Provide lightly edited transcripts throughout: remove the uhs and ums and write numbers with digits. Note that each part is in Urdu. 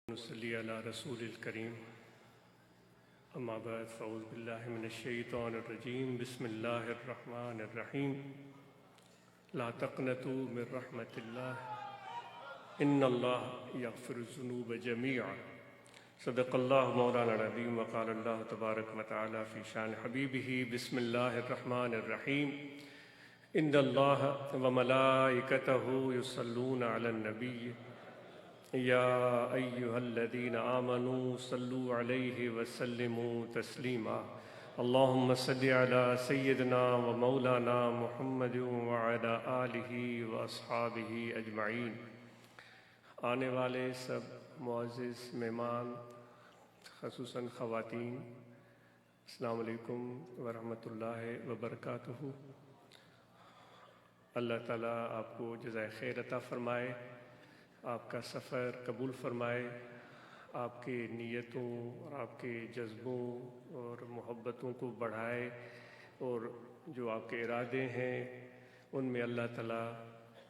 نصلی علی رسول الکریم اما بعد فاعوذ باللہ من الشیطان الرجیم بسم اللہ الرحمن الرحیم لا تقنطوا من رحمت اللہ ان اللہ یغفر الذنوب جميعا صدق اللہ مولانا العظیم وقال اللہ تبارک وتعالی فی شان حبیبہ بسم اللہ الرحمن الرحیم ان اللہ وملائکتہ یصلون علی النبی یا ایہا الذین آمنوا صلوا علیہ وسلموا تسلیما اللہم صل علی سیدنا و مولانا محمد وعلی آلہ واصحابہ اجمعین۔ آنے والے سب معزز مہمان خصوصاً خواتین، السلام علیکم ورحمۃ اللہ وبرکاتہ۔ اللہ تعالیٰ آپ کو جزائے خیر عطا فرمائے، آپ کا سفر قبول فرمائے، آپ کے نیتوں اور آپ کے جذبوں اور محبتوں کو بڑھائے، اور جو آپ کے ارادے ہیں ان میں اللہ تعالیٰ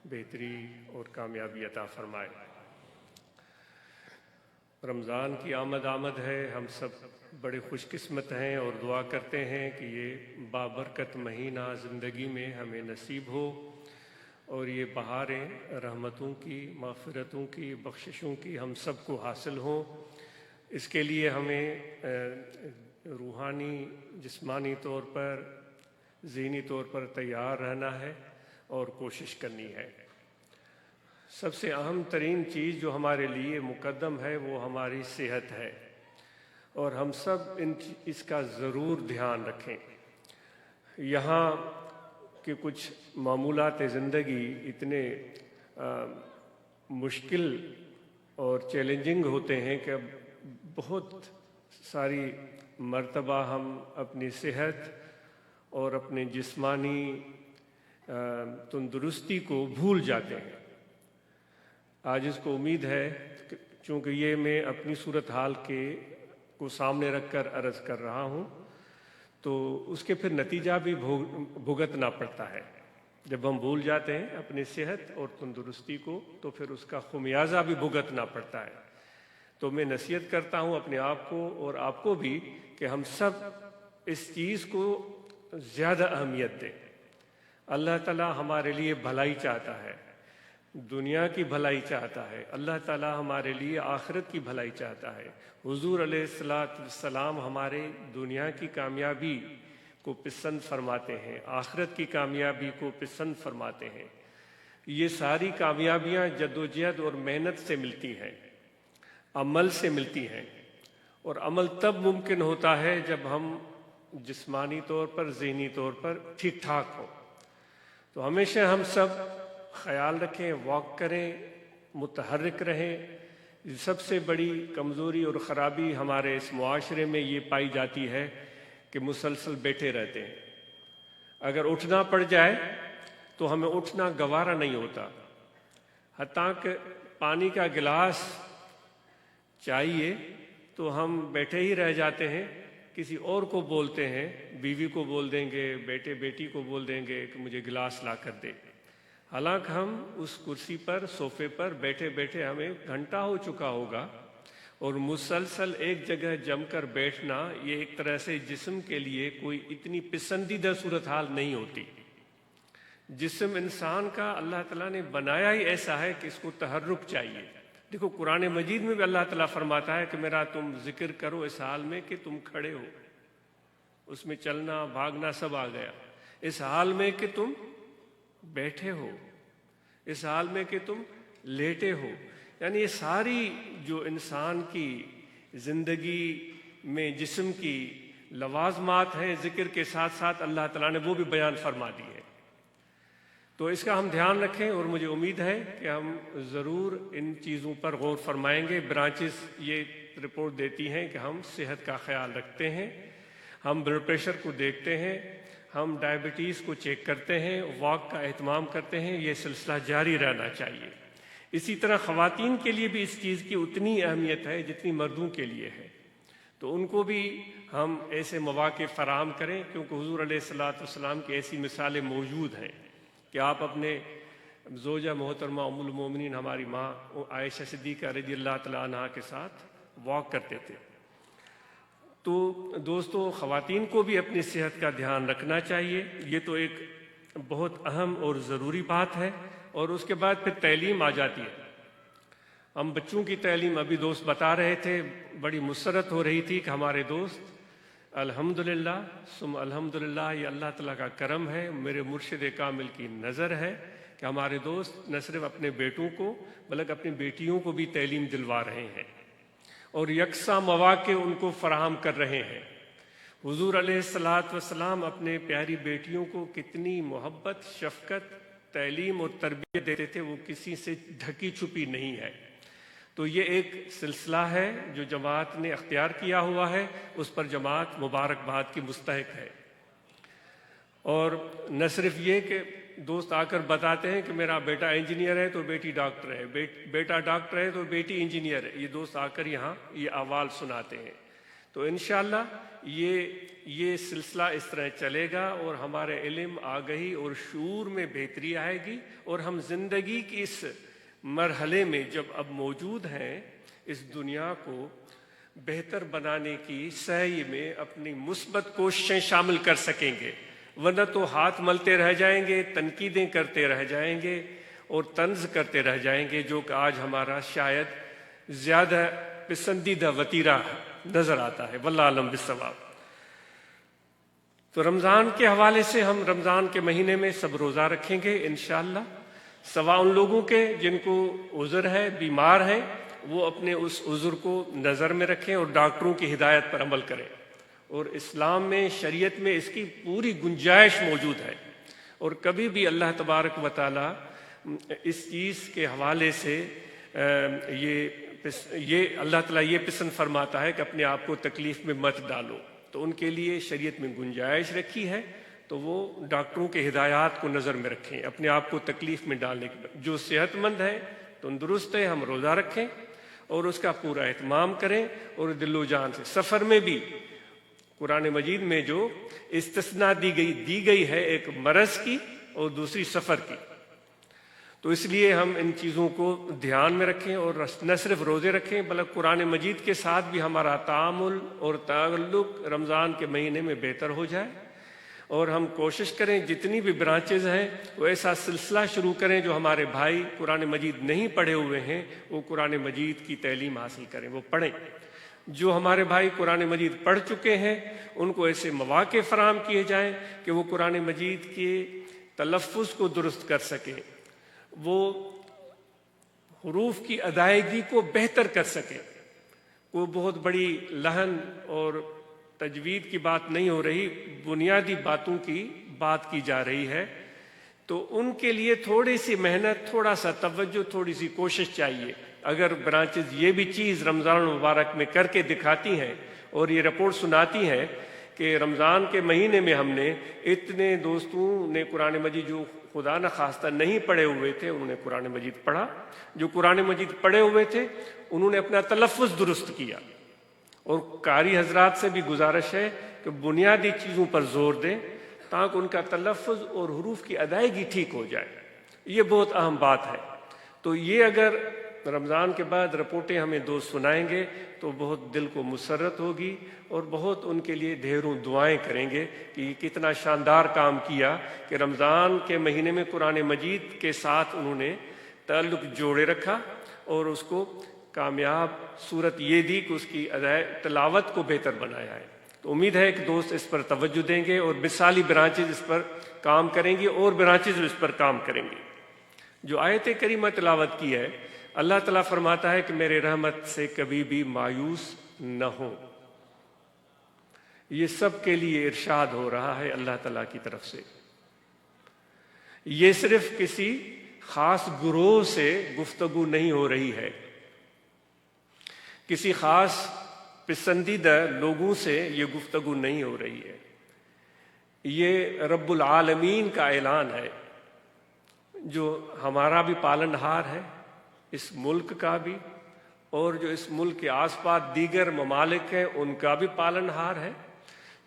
بہتری اور کامیابی عطا فرمائے۔ رمضان کی آمد ہے، ہم سب بڑے خوش قسمت ہیں اور دعا کرتے ہیں کہ یہ بابرکت مہینہ زندگی میں ہمیں نصیب ہو، اور یہ بہاریں رحمتوں کی، مغفرتوں کی، بخششوں کی ہم سب کو حاصل ہوں۔ اس کے لیے ہمیں روحانی، جسمانی طور پر، ذہنی طور پر تیار رہنا ہے اور کوشش کرنی ہے۔ سب سے اہم ترین چیز جو ہمارے لیے مقدم ہے وہ ہماری صحت ہے، اور ہم سب اس کا ضرور دھیان رکھیں۔ یہاں کہ کچھ معمولات زندگی اتنے مشکل اور چیلنجنگ ہوتے ہیں کہ بہت ساری مرتبہ ہم اپنی صحت اور اپنے جسمانی تندرستی کو بھول جاتے ہیں۔ آج اس کو امید ہے کہ چونکہ یہ میں اپنی صورتحال کو سامنے رکھ کر عرض کر رہا ہوں، تو اس کے پھر نتیجہ بھی بھگتنا پڑتا ہے۔ جب ہم بھول جاتے ہیں اپنی صحت اور تندرستی کو تو پھر اس کا خمیازہ بھی بھگتنا پڑتا ہے۔ تو میں نصیحت کرتا ہوں اپنے آپ کو اور آپ کو بھی کہ ہم سب اس چیز کو زیادہ اہمیت دیں۔ اللہ تعالیٰ ہمارے لیے بھلائی چاہتا ہے، دنیا کی بھلائی چاہتا ہے، اللہ تعالیٰ ہمارے لیے آخرت کی بھلائی چاہتا ہے۔ حضور علیہ السلام ہمارے دنیا کی کامیابی کو پسند فرماتے ہیں، آخرت کی کامیابی کو پسند فرماتے ہیں۔ یہ ساری کامیابیاں جدوجہد اور محنت سے ملتی ہیں، عمل سے ملتی ہیں، اور عمل تب ممکن ہوتا ہے جب ہم جسمانی طور پر، ذہنی طور پر ٹھیک ٹھاک ہوں۔ تو ہمیشہ ہم سب خیال رکھیں، واک کریں، متحرک رہیں۔ سب سے بڑی کمزوری اور خرابی ہمارے اس معاشرے میں یہ پائی جاتی ہے کہ مسلسل بیٹھے رہتے ہیں۔ اگر اٹھنا پڑ جائے تو ہمیں اٹھنا گوارا نہیں ہوتا، حتیٰ کہ پانی کا گلاس چاہیے تو ہم بیٹھے ہی رہ جاتے ہیں، کسی اور کو بولتے ہیں، بیوی کو بول دیں گے، بیٹے بیٹی کو بول دیں گے کہ مجھے گلاس لا کر دے، حالانکہ ہم اس کرسی پر، صوفے پر بیٹھے بیٹھے ہمیں گھنٹہ ہو چکا ہوگا، اور مسلسل ایک جگہ جم کر بیٹھنا یہ ایک طرح سے جسم کے لیے کوئی اتنی پسندیدہ صورتحال نہیں ہوتی۔ جسم انسان کا اللہ تعالیٰ نے بنایا ہی ایسا ہے کہ اس کو تحرک چاہیے۔ دیکھو قرآن مجید میں بھی اللہ تعالیٰ فرماتا ہے کہ میرا تم ذکر کرو اس حال میں کہ تم کھڑے ہو، اس میں چلنا بھاگنا سب آ گیا، اس حال میں کہ تم بیٹھے ہو، اس حال میں کہ تم لیٹے ہو۔ یعنی یہ ساری جو انسان کی زندگی میں جسم کی لوازمات ہیں، ذکر کے ساتھ ساتھ اللہ تعالیٰ نے وہ بھی بیان فرما دی ہے۔ تو اس کا ہم دھیان رکھیں، اور مجھے امید ہے کہ ہم ضرور ان چیزوں پر غور فرمائیں گے۔ برانچز یہ رپورٹ دیتی ہیں کہ ہم صحت کا خیال رکھتے ہیں، ہم بلڈ پریشر کو دیکھتے ہیں، ہم ڈائبٹیز کو چیک کرتے ہیں، واک کا اہتمام کرتے ہیں۔ یہ سلسلہ جاری رہنا چاہیے۔ اسی طرح خواتین کے لیے بھی اس چیز کی اتنی اہمیت ہے جتنی مردوں کے لیے ہے، تو ان کو بھی ہم ایسے مواقع فراہم کریں، کیونکہ حضور علیہ الصلوۃ والسلام کی ایسی مثالیں موجود ہیں کہ آپ اپنے زوجہ محترمہ ام المومنین ہماری ماں عائشہ صدیقہ رضی اللہ تعالیٰ عنہا کے ساتھ واک کرتے تھے۔ تو دوستو، خواتین کو بھی اپنی صحت کا دھیان رکھنا چاہیے، یہ تو ایک بہت اہم اور ضروری بات ہے۔ اور اس کے بعد پھر تعلیم آ جاتی ہے۔ ہم بچوں کی تعلیم، ابھی دوست بتا رہے تھے، بڑی مسرت ہو رہی تھی کہ ہمارے دوست الحمدللہ ثم الحمدللہ، یہ اللہ تعالیٰ کا کرم ہے، میرے مرشد کامل کی نظر ہے کہ ہمارے دوست نہ صرف اپنے بیٹوں کو بلکہ اپنی بیٹیوں کو بھی تعلیم دلوا رہے ہیں اور یکساں مواقع ان کو فراہم کر رہے ہیں۔ حضور علیہ الصلاۃ والسلام اپنے پیاری بیٹیوں کو کتنی محبت، شفقت، تعلیم اور تربیت دیتے تھے، وہ کسی سے ڈھکی چھپی نہیں ہے۔ تو یہ ایک سلسلہ ہے جو جماعت نے اختیار کیا ہوا ہے، اس پر جماعت مبارکباد کی مستحق ہے۔ اور نہ صرف یہ کہ دوست آ کر بتاتے ہیں کہ میرا بیٹا انجینئر ہے تو بیٹی ڈاکٹر ہے، بیٹا ڈاکٹر ہے تو بیٹی انجینئر ہے، یہ دوست آ کر یہاں یہ احوال سناتے ہیں۔ تو انشاءاللہ یہ سلسلہ اس طرح چلے گا اور ہمارے علم، آگہی اور شعور میں بہتری آئے گی، اور ہم زندگی کی اس مرحلے میں جب اب موجود ہیں، اس دنیا کو بہتر بنانے کی سعی میں اپنی مثبت کوششیں شامل کر سکیں گے، ورنہ تو ہاتھ ملتے رہ جائیں گے، تنقیدیں کرتے رہ جائیں گے اور طنز کرتے رہ جائیں گے، جو کہ آج ہمارا شاید زیادہ پسندیدہ وتیرہ نظر آتا ہے، واللہ اعلم بالصواب۔ تو رمضان کے حوالے سے ہم رمضان کے مہینے میں سب روزہ رکھیں گے انشاءاللہ، سوا ان لوگوں کے جن کو عذر ہے، بیمار ہیں، وہ اپنے اس عذر کو نظر میں رکھیں اور ڈاکٹروں کی ہدایت پر عمل کریں۔ اور اسلام میں، شریعت میں اس کی پوری گنجائش موجود ہے، اور کبھی بھی اللہ تبارک و تعالی اس چیز کے حوالے سے یہ اللہ تعالیٰ یہ پسند فرماتا ہے کہ اپنے آپ کو تکلیف میں مت ڈالو، تو ان کے لیے شریعت میں گنجائش رکھی ہے، تو وہ ڈاکٹروں کے ہدایات کو نظر میں رکھیں اپنے آپ کو تکلیف میں ڈالنے کے بعد۔ جو صحت مند ہے، تندرست ہے، ہم روزہ رکھیں اور اس کا پورا اہتمام کریں، اور دل و جان سے۔ سفر میں بھی قرآن مجید میں جو استثناء دی گئی ہے، ایک مرض کی اور دوسری سفر کی، تو اس لیے ہم ان چیزوں کو دھیان میں رکھیں اور نہ صرف روزے رکھیں بلکہ قرآن مجید کے ساتھ بھی ہمارا تعامل اور تعلق رمضان کے مہینے میں بہتر ہو جائے، اور ہم کوشش کریں جتنی بھی برانچز ہیں وہ ایسا سلسلہ شروع کریں جو ہمارے بھائی قرآن مجید نہیں پڑھے ہوئے ہیں وہ قرآن مجید کی تعلیم حاصل کریں، وہ پڑھیں۔ جو ہمارے بھائی قرآن مجید پڑھ چکے ہیں ان کو ایسے مواقع فراہم کیے جائیں کہ وہ قرآن مجید کے تلفظ کو درست کر سکیں، وہ حروف کی ادائیگی کو بہتر کر سکیں۔ وہ بہت بڑی لحن اور تجوید کی بات نہیں ہو رہی، بنیادی باتوں کی بات کی جا رہی ہے، تو ان کے لیے تھوڑی سی محنت، تھوڑا سا توجہ، تھوڑی سی کوشش چاہیے۔ اگر برانچز یہ بھی چیز رمضان المبارک میں کر کے دکھاتی ہیں اور یہ رپورٹ سناتی ہیں کہ رمضان کے مہینے میں ہم نے اتنے دوستوں نے قرآن مجید جو خدا نخواستہ نہیں پڑھے ہوئے تھے انہوں نے قرآن مجید پڑھا، جو قرآن مجید پڑھے ہوئے تھے انہوں نے اپنا تلفظ درست کیا، اور قاری حضرات سے بھی گزارش ہے کہ بنیادی چیزوں پر زور دیں تاکہ ان کا تلفظ اور حروف کی ادائیگی ٹھیک ہو جائے، یہ بہت اہم بات ہے۔ تو یہ اگر رمضان کے بعد رپورٹیں ہمیں دوست سنائیں گے تو بہت دل کو مسرت ہوگی، اور بہت ان کے لیے ڈھیروں دعائیں کریں گے کہ یہ کتنا شاندار کام کیا کہ رمضان کے مہینے میں قرآن مجید کے ساتھ انہوں نے تعلق جوڑے رکھا اور اس کو کامیاب صورت یہ دی کہ اس کی تلاوت کو بہتر بنایا ہے۔ تو امید ہے کہ دوست اس پر توجہ دیں گے اور مثالی برانچز اس پر کام کریں گی اور برانچز اس پر کام کریں گی۔ جو آیت کریمہ تلاوت کی ہے، اللہ تعالیٰ فرماتا ہے کہ میرے رحمت سے کبھی بھی مایوس نہ ہو، یہ سب کے لیے ارشاد ہو رہا ہے اللہ تعالیٰ کی طرف سے۔ یہ صرف کسی خاص گروہ سے گفتگو نہیں ہو رہی ہے، کسی خاص پسندیدہ لوگوں سے یہ گفتگو نہیں ہو رہی ہے، یہ رب العالمین کا اعلان ہے جو ہمارا بھی پالنہار ہے، اس ملک کا بھی، اور جو اس ملک کے آس پاس دیگر ممالک ہیں ان کا بھی پالنہار ہے،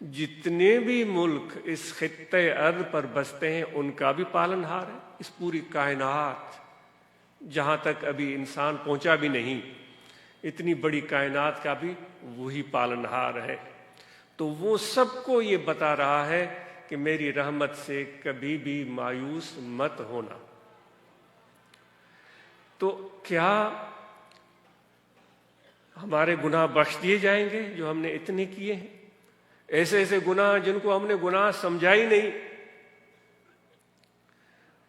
جتنے بھی ملک اس خطے ارض پر بستے ہیں ان کا بھی پالنہار ہے. اس پوری کائنات جہاں تک ابھی انسان پہنچا بھی نہیں، اتنی بڑی کائنات کا بھی وہی پالنہار ہے. تو وہ سب کو یہ بتا رہا ہے کہ میری رحمت سے کبھی بھی مایوس مت ہونا. تو کیا ہمارے گناہ بخش دیے جائیں گے جو ہم نے اتنے کیے ہیں؟ ایسے ایسے گناہ جن کو ہم نے گناہ سمجھا ہی نہیں،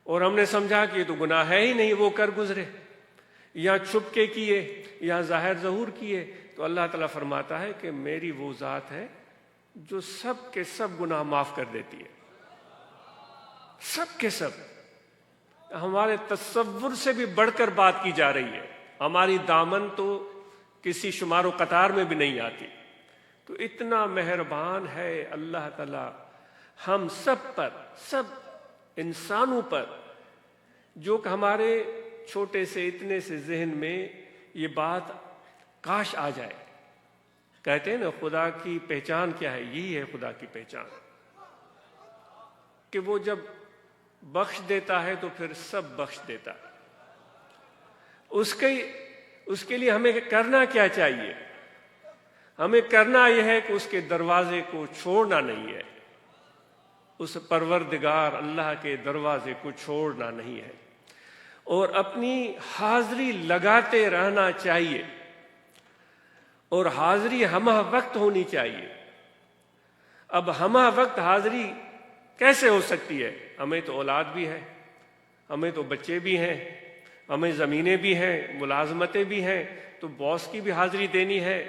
اور ہم نے سمجھا کہ یہ تو گناہ ہے ہی نہیں، وہ کر گزرے، یا چھپ کے کیے یا ظاہر ظہور کیے. تو اللہ تعالیٰ فرماتا ہے کہ میری وہ ذات ہے جو سب کے سب گناہ معاف کر دیتی ہے، سب کے سب. ہمارے تصور سے بھی بڑھ کر بات کی جا رہی ہے. ہماری دامن تو کسی شمار و قطار میں بھی نہیں آتی. تو اتنا مہربان ہے اللہ تعالیٰ ہم سب پر، سب انسانوں پر، جو کہ ہمارے چھوٹے سے اتنے سے ذہن میں یہ بات کاش آ جائے. کہتے ہیں نا خدا کی پہچان کیا ہے؟ یہی ہے خدا کی پہچان، کہ وہ جب بخش دیتا ہے تو پھر سب بخش دیتا ہے. اس کے لیے ہمیں کرنا کیا چاہیے؟ ہمیں کرنا یہ ہے کہ اس کے دروازے کو چھوڑنا نہیں ہے، اس پروردگار اللہ کے دروازے کو چھوڑنا نہیں ہے، اور اپنی حاضری لگاتے رہنا چاہیے، اور حاضری ہمہ وقت ہونی چاہیے. اب ہمہ وقت حاضری کیسے ہو سکتی ہے؟ ہمیں تو اولاد بھی ہے، ہمیں تو بچے بھی ہیں، ہمیں زمینیں بھی ہیں، ملازمتیں بھی ہیں، تو باس کی بھی حاضری دینی ہے،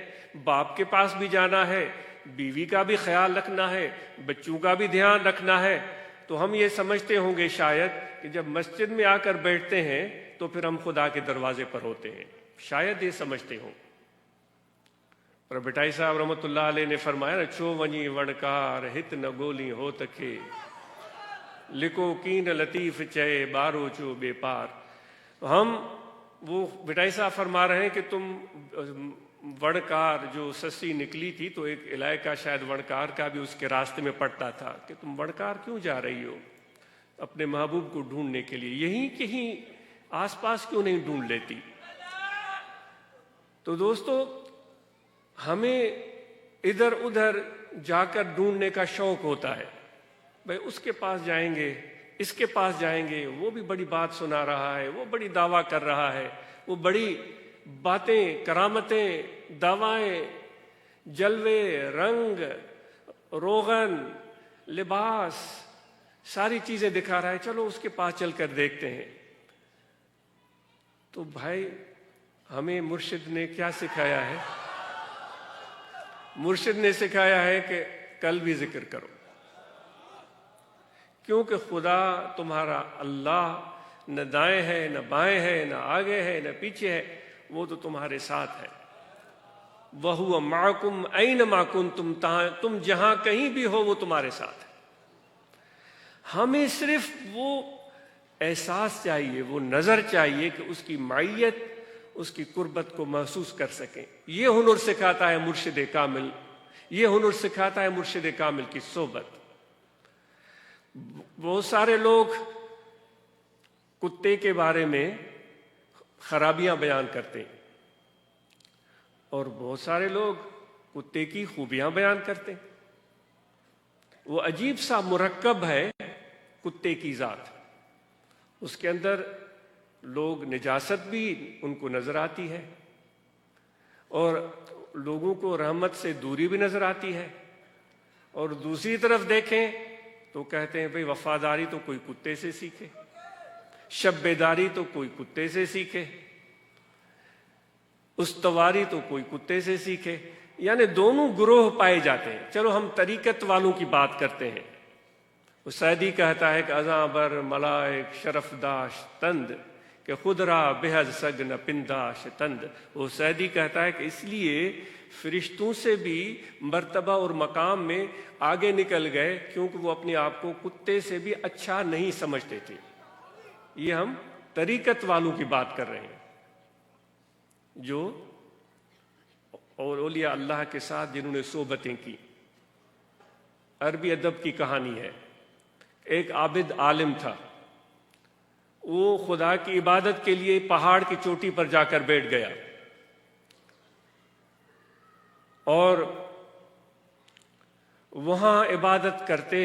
باپ کے پاس بھی جانا ہے، بیوی کا بھی خیال رکھنا ہے، بچوں کا بھی دھیان رکھنا ہے. تو ہم یہ سمجھتے ہوں گے شاید کہ جب مسجد میں آ کر بیٹھتے ہیں تو پھر ہم خدا کے دروازے پر ہوتے ہیں، شاید یہ سمجھتے ہوں. اور بٹائی صاحب رحمۃ اللہ علیہ نے فرمایا نا، چو ونی وڑکار ہت نہ گولی ہو تکے، لکھو کین لطیف چے بارو چو بے پار. ہم وہ بٹائی صاحب فرما رہے ہیں کہ تم وڑکار جو سسی نکلی تھی تو ایک علاقہ شاید وڑکار کا بھی اس کے راستے میں پڑتا تھا کہ تم وڑکار کیوں جا رہی ہو اپنے محبوب کو ڈھونڈنے کے لیے، یہیں کہیں آس پاس کیوں نہیں ڈھونڈ لیتی؟ تو دوستو ہمیں ادھر ادھر جا کر ڈھونڈنے کا شوق ہوتا ہے. بھائی اس کے پاس جائیں گے، اس کے پاس جائیں گے، وہ بھی بڑی بات سنا رہا ہے، وہ بڑی دعویٰ کر رہا ہے، وہ بڑی باتیں، کرامتیں، دعوائیں، جلوے، رنگ، روغن، لباس، ساری چیزیں دکھا رہا ہے، چلو اس کے پاس چل کر دیکھتے ہیں. تو بھائی ہمیں مرشد نے کیا سکھایا ہے؟ مرشد نے سکھایا ہے کہ کل بھی ذکر کرو، کیونکہ خدا تمہارا اللہ نہ دائیں ہے، نہ بائیں ہے، نہ آگے ہے، نہ پیچھے ہے، وہ تو تمہارے ساتھ ہے. وَهُوَ مَعَكُمْ أَيْنَمَا كُنْتُمْ، تم جہاں کہیں بھی ہو وہ تمہارے ساتھ ہے. ہمیں صرف وہ احساس چاہیے، وہ نظر چاہیے کہ اس کی معیت، اس کی قربت کو محسوس کر سکیں. یہ ہنر سکھاتا ہے مرشد کامل، یہ ہنر سکھاتا ہے مرشد کامل کی صحبت. بہت سارے لوگ کتے کے بارے میں خرابیاں بیان کرتے ہیں، اور بہت سارے لوگ کتے کی خوبیاں بیان کرتے ہیں. وہ عجیب سا مرکب ہے کتے کی ذات، اس کے اندر لوگ نجاست بھی ان کو نظر آتی ہے، اور لوگوں کو رحمت سے دوری بھی نظر آتی ہے. اور دوسری طرف دیکھیں تو کہتے ہیں بھئی وفاداری تو کوئی کتے سے سیکھے، شب بیداری تو کوئی کتے سے سیکھے، استواری تو کوئی کتے سے سیکھے. یعنی دونوں گروہ پائے جاتے ہیں. چلو ہم طریقت والوں کی بات کرتے ہیں. وہ سعدی کہتا ہے کہ ازاں بر ملائک شرف داش تند، کہ خود را بہز سگ نہ پنداش تند. وہ سعدی کہتا ہے کہ اس لیے فرشتوں سے بھی مرتبہ اور مقام میں آگے نکل گئے، کیونکہ وہ اپنے آپ کو کتے سے بھی اچھا نہیں سمجھتے تھے. یہ ہم طریقت والوں کی بات کر رہے ہیں جو اور اولیاء اللہ کے ساتھ جنہوں نے صحبتیں کی. عربی ادب کی کہانی ہے۔ ایک عابد عالم تھا، وہ خدا کی عبادت کے لیے پہاڑ کی چوٹی پر جا کر بیٹھ گیا، اور وہاں عبادت کرتے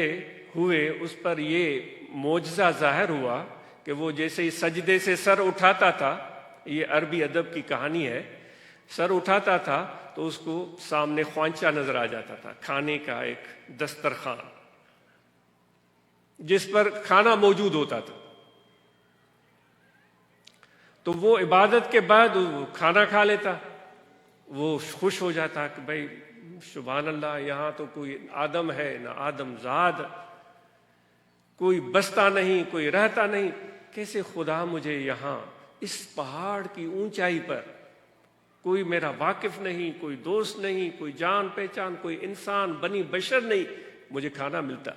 ہوئے اس پر یہ معجزہ ظاہر ہوا کہ وہ جیسے ہی سجدے سے سر اٹھاتا تھا، یہ عربی ادب کی کہانی ہے، سر اٹھاتا تھا تو اس کو سامنے خوانچہ نظر آ جاتا تھا، کھانے کا ایک دسترخوان جس پر کھانا موجود ہوتا تھا۔ تو وہ عبادت کے بعد وہ کھانا کھا لیتا، وہ خوش ہو جاتا کہ بھائی سبحان اللہ، یہاں تو کوئی آدم ہے نہ آدم زاد، کوئی بستا نہیں، کوئی رہتا نہیں، کیسے خدا مجھے یہاں اس پہاڑ کی اونچائی پر، کوئی میرا واقف نہیں، کوئی دوست نہیں، کوئی جان پہچان، کوئی انسان بنی بشر نہیں، مجھے کھانا ملتا۔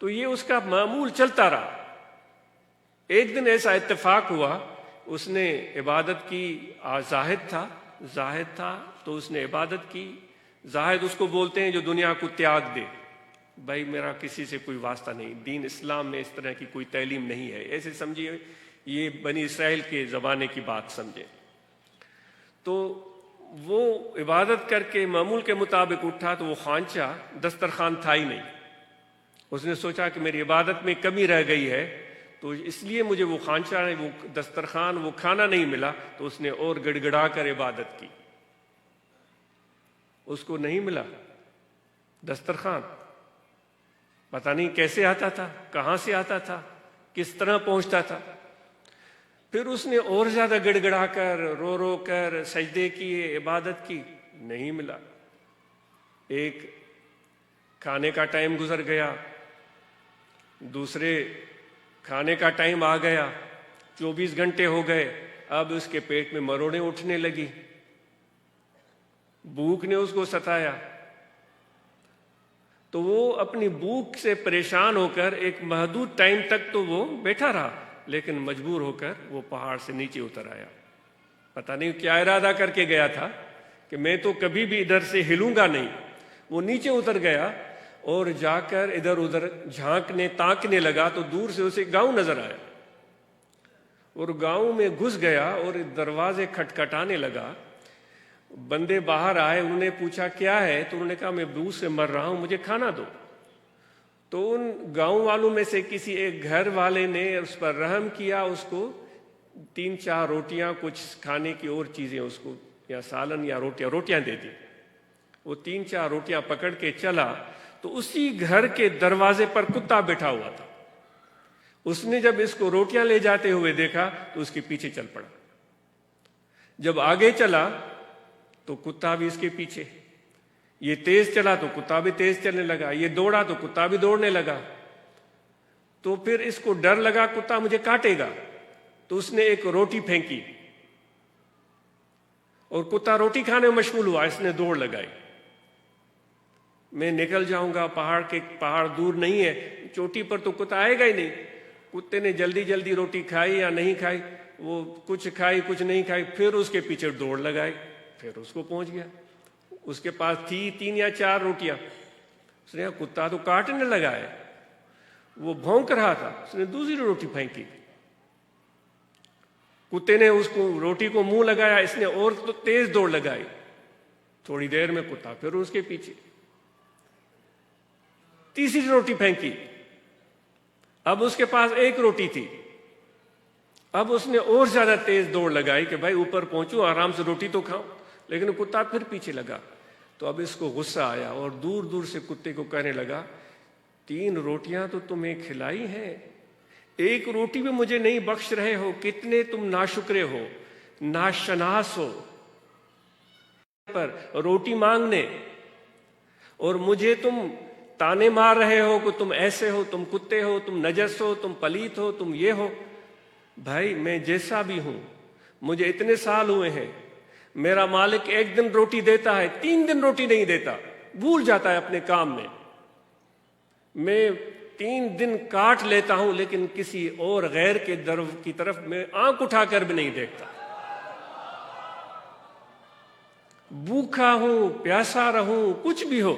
تو یہ اس کا معمول چلتا رہا۔ ایک دن ایسا اتفاق ہوا، اس نے عبادت کی، زاہد تھا تو اس نے عبادت کی۔ زاہد اس کو بولتے ہیں جو دنیا کو تیاگ دے، بھائی میرا کسی سے کوئی واسطہ نہیں، دین اسلام میں اس طرح کی کوئی تعلیم نہیں ہے، ایسے سمجھیے، یہ بنی اسرائیل کے زمانے کی بات سمجھے۔ تو وہ عبادت کر کے معمول کے مطابق اٹھا تو وہ خوانچہ دسترخوان تھا ہی نہیں۔ اس نے سوچا کہ میری عبادت میں کمی رہ گئی ہے، تو اس لیے مجھے وہ خوانچہ، وہ دسترخوان، وہ کھانا نہیں ملا، تو اس نے اور گڑ گڑا کر عبادت کی۔ اس کو نہیں ملا دسترخوان، پتہ نہیں کیسے آتا تھا، کہاں سے آتا تھا، کس طرح پہنچتا تھا۔ پھر اس نے اور زیادہ گڑ گڑا کر، رو رو کر سجدے کیے، عبادت کی، نہیں ملا۔ ایک کھانے کا ٹائم گزر گیا، دوسرے کھانے کا ٹائم آ گیا، 24 گھنٹے ہو گئے، اب اس کے پیٹ میں مروڑیں اٹھنے لگی، بھوک نے اس کو ستایا۔ تو وہ اپنی بھوک سے پریشان ہو کر ایک محدود ٹائم تک تو وہ بیٹھا رہا، لیکن مجبور ہو کر وہ پہاڑ سے نیچے اتر آیا۔ پتہ نہیں کیا ارادہ کر کے گیا تھا کہ میں تو کبھی بھی ادھر سے ہلوں گا نہیں۔ وہ نیچے اتر گیا اور جا کر ادھر ادھر جھانکنے تاکنے لگا تو دور سے اسے گاؤں نظر آیا، اور گاؤں میں گھس گیا اور دروازے کھٹکھٹانے لگا۔ بندے باہر آئے، انہوں نے پوچھا کیا ہے، تو انہوں نے کہا میں بھوک سے مر رہا ہوں، مجھے کھانا دو۔ تو ان گاؤں والوں میں سے کسی ایک گھر والے نے اس پر رحم کیا، اس کو 3-4 روٹیاں، کچھ کھانے کی اور چیزیں اس کو، یا سالن یا روٹیاں دے دی۔ وہ 3-4 روٹیاں پکڑ کے چلا تو اسی گھر کے دروازے پر کتا بیٹھا ہوا تھا۔ اس نے جب اس کو روٹیاں لے جاتے ہوئے دیکھا تو اس کے پیچھے چل پڑا۔ جب آگے چلا تو کتا بھی اس کے پیچھے، یہ تیز چلا تو کتا بھی تیز چلنے لگا، یہ دوڑا تو کتا بھی دوڑنے لگا۔ تو پھر اس کو ڈر لگا کتا مجھے کاٹے گا، تو اس نے ایک روٹی پھینکی اور کتا روٹی کھانے میں مشغول ہوا، اس نے دوڑ لگائی، میں نکل جاؤں گا، پہاڑ دور نہیں ہے، چوٹی پر تو کتا آئے گا ہی نہیں۔ کتے نے جلدی جلدی روٹی کھائی یا نہیں کھائی، وہ کچھ کھائی کچھ نہیں کھائی، پھر اس کے پیچھے دوڑ لگائی، پھر اس کو پہنچ گیا۔ اس کے پاس تھی 3 یا 4 روٹیاں، اس نے کہا کتا تو کاٹنے لگا ہے، وہ بھونک رہا تھا، اس نے دوسری روٹی پھینکی، کتے نے اس کو روٹی کو منہ لگایا، اس نے اور تو تیز دوڑ لگائی، تھوڑی دیر میں کتا پھر اس کے پیچھے، تیسری روٹی پھینکی، اب اس کے پاس 1 روٹی تھی، اب اس نے اور زیادہ تیز دوڑ لگائی کہ بھائی اوپر پہنچوں، آرام سے روٹی تو کھاؤں، لیکن کتا پھر پیچھے لگا۔ تو اب اس کو غصہ آیا اور دور دور سے کتے کو کہنے لگا 3 روٹیاں تو تمہیں کھلائی ہیں، 1 روٹی بھی مجھے نہیں بخش رہے ہو، کتنے تم ناشکرے ہو، ناشناس ہو، پر روٹی مانگنے، اور مجھے تم تانے مار رہے ہو کہ تم ایسے ہو، تم کتے ہو، تم نجس ہو، تم پلیت ہو، تم یہ ہو۔ بھائی میں جیسا بھی ہوں، مجھے اتنے سال ہوئے ہیں، میرا مالک 1 دن روٹی دیتا ہے، 3 دن روٹی نہیں دیتا، بھول جاتا ہے اپنے کام میں 3 دن کاٹ لیتا ہوں، لیکن کسی اور غیر کے در کی طرف میں آنکھ اٹھا کر بھی نہیں دیکھتا، بھوکا ہوں، پیاسا رہوں، کچھ بھی ہو،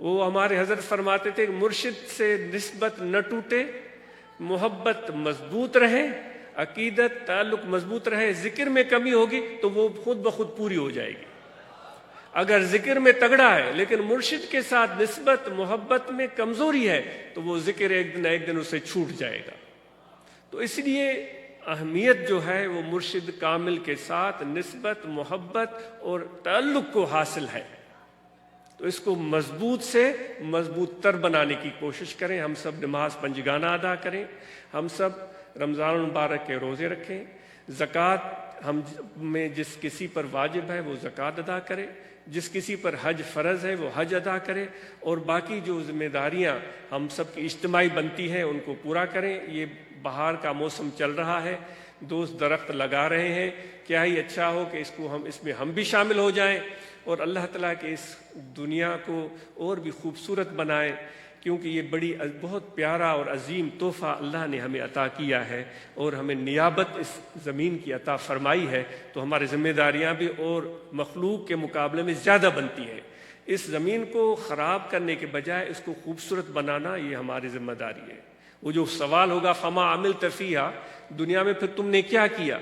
وہ ہمارے حضرت فرماتے تھے کہ مرشد سے نسبت نہ ٹوٹے، محبت مضبوط رہے، عقیدت تعلق مضبوط رہے، ذکر میں کمی ہوگی تو وہ خود بخود پوری ہو جائے گی۔ اگر ذکر میں تگڑا ہے لیکن مرشد کے ساتھ نسبت محبت میں کمزوری ہے تو وہ ذکر ایک دن ایک دن اسے چھوٹ جائے گا۔ تو اس لیے اہمیت جو ہے وہ مرشد کامل کے ساتھ نسبت محبت اور تعلق کو حاصل ہے۔ تو اس کو مضبوط سے مضبوط تر بنانے کی کوشش کریں۔ ہم سب نماز پنجگانہ ادا کریں، ہم سب رمضان المبارک کے روزے رکھیں، زکوٰۃ ہم میں جس کسی پر واجب ہے وہ زکوٰۃ ادا کرے، جس کسی پر حج فرض ہے وہ حج ادا کرے، اور باقی جو ذمہ داریاں ہم سب کی اجتماعی بنتی ہیں ان کو پورا کریں۔ یہ بہار کا موسم چل رہا ہے، دوست درخت لگا رہے ہیں، کیا ہی اچھا ہو کہ اس میں ہم بھی شامل ہو جائیں اور اللہ تعالیٰ کے اس دنیا کو اور بھی خوبصورت بنائیں، کیونکہ یہ بہت پیارا اور عظیم تحفہ اللہ نے ہمیں عطا کیا ہے اور ہمیں نیابت اس زمین کی عطا فرمائی ہے۔ تو ہماری ذمہ داریاں بھی اور مخلوق کے مقابلے میں زیادہ بنتی ہیں۔ اس زمین کو خراب کرنے کے بجائے اس کو خوبصورت بنانا یہ ہماری ذمہ داری ہے۔ وہ جو سوال ہوگا فما عملت فیہا، دنیا میں پھر تم نے کیا کیا،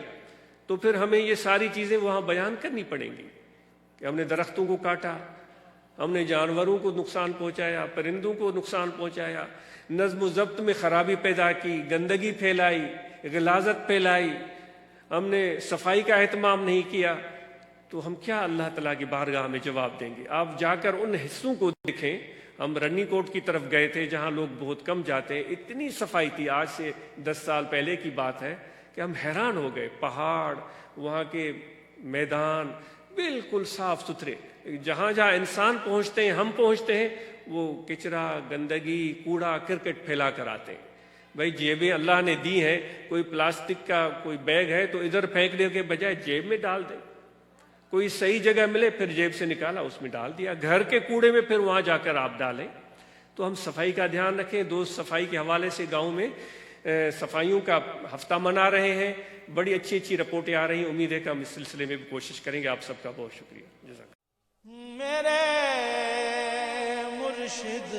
تو پھر ہمیں یہ ساری چیزیں وہاں بیان کرنی پڑیں گی کہ ہم نے درختوں کو کاٹا، ہم نے جانوروں کو نقصان پہنچایا، پرندوں کو نقصان پہنچایا، نظم و ضبط میں خرابی پیدا کی، گندگی پھیلائی، غلاظت پھیلائی، ہم نے صفائی کا اہتمام نہیں کیا، تو ہم کیا اللہ تعالیٰ کی بارگاہ میں جواب دیں گے؟ آپ جا کر ان حصوں کو دیکھیں۔ ہم رنی کوٹ کی طرف گئے تھے جہاں لوگ بہت کم جاتے ہیں، اتنی صفائی تھی، آج سے 10 سال پہلے کی بات ہے کہ ہم حیران ہو گئے۔ پہاڑ، وہاں کے میدان بالکل صاف ستھرے، جہاں جہاں انسان پہنچتے ہیں، ہم پہنچتے ہیں، وہ کچرا، گندگی، کوڑا کرکٹ پھیلا کر آتے ہیں۔ بھائی جیبیں اللہ نے دی ہیں، کوئی پلاسٹک کا کوئی بیگ ہے تو ادھر پھینکنے کے بجائے جیب میں ڈال دیں، کوئی صحیح جگہ ملے پھر جیب سے نکالا اس میں ڈال دیا، گھر کے کوڑے میں پھر وہاں جا کر آپ ڈالیں۔ تو ہم صفائی کا دھیان رکھیں۔ دوست صفائی کے حوالے سے گاؤں میں صفائیوں کا ہفتہ منا رہے ہیں، بڑی اچھی اچھی رپورٹیں آ رہی ہیں، امید ہے کہ ہم اس سلسلے میں بھی کوشش کریں گے۔ آپ سب کا بہت شکریہ۔ جزاک اللہ۔ میرے مرشد